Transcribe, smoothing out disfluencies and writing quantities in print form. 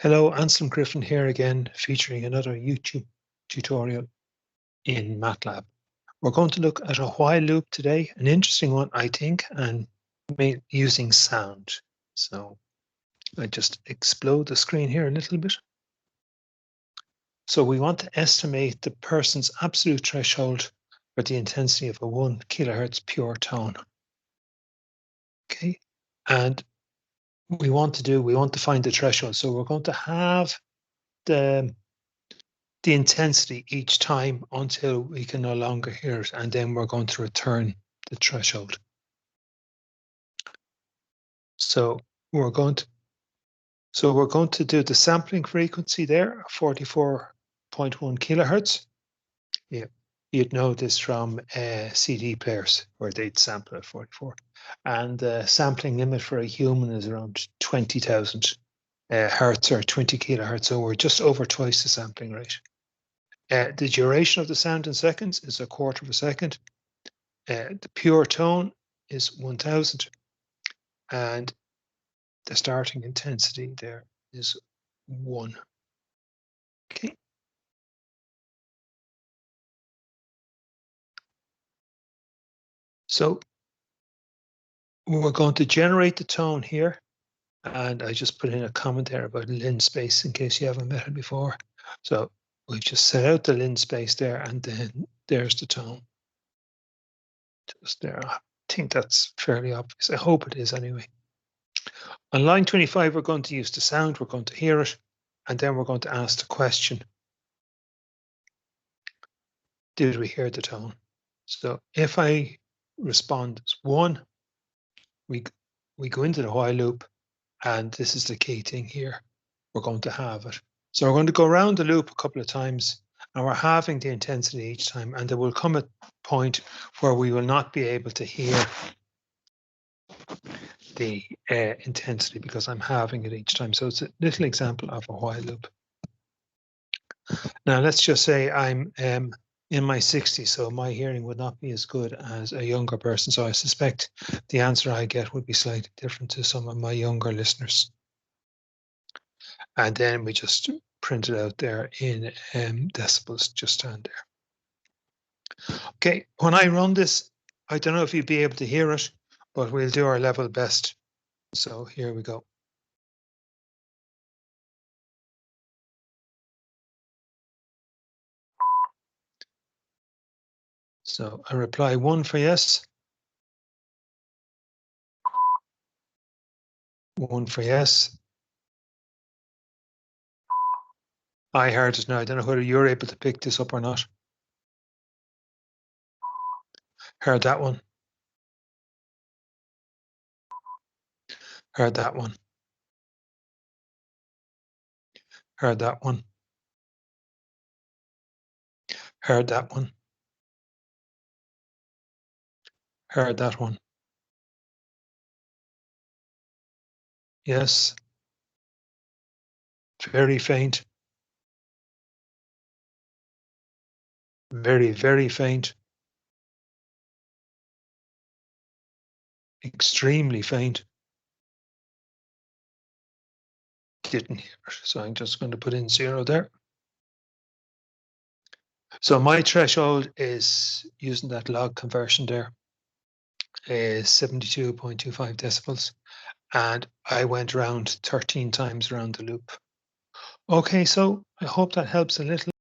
Hello, Anselm Griffin here again, featuring another YouTube tutorial in Matlab. We're going to look at a while loop today, an interesting one, I think, and using sound. So I just explode the screen here a little bit. So we want to estimate the person's absolute threshold for the intensity of a 1 kilohertz pure tone. Okay, and we want to find the threshold. So we're going to have the intensity each time until we can no longer hear it, and then we're going to return the threshold. So we're going to do the sampling frequency there, 44.1 kilohertz. Yeah, you'd know this from CD players where they'd sample at 44, and the sampling limit for a human is around 20,000 hertz or 20 kilohertz. So we're just over twice the sampling rate. The duration of the sound in seconds is 1/4 of a second. The pure tone is 1000, and the starting intensity there is 1. Okay. So we're going to generate the tone here, and I just put in a comment there about lin space in case you haven't met it before. So we just set out the lin space there, and then there's the tone. Just there. I think that's fairly obvious. I hope it is anyway. On line 25, we're going to use the sound, we're going to hear it, and then we're going to ask the question, did we hear the tone? So if I respond as 1, we go into the while loop, and this is the key thing here. We're going to halve it. So we're going to go around the loop a couple of times, and we're halving the intensity each time, and there will come a point where we will not be able to hear the intensity because I'm halving it each time. So it's a little example of a while loop. Now let's just say I'm in my 60s, so my hearing would not be as good as a younger person. So I suspect the answer I get would be slightly different to some of my younger listeners. And then we just print it out there in decibels just down there. Okay, when I run this, I don't know if you'd be able to hear it, but we'll do our level best. So here we go. So I reply 1 for yes. 1 for yes. I heard it now. I don't know whether you're able to pick this up or not. Heard that one. Heard that one. Heard that one. Heard that one. Heard that one. Yes. Very faint. Very, very faint. Extremely faint. Didn't hear it, so I'm just going to put in 0 there. So my threshold is, using that log conversion there, is 72.25 decibels, and I went around 13 times around the loop. Okay, so I hope that helps a little.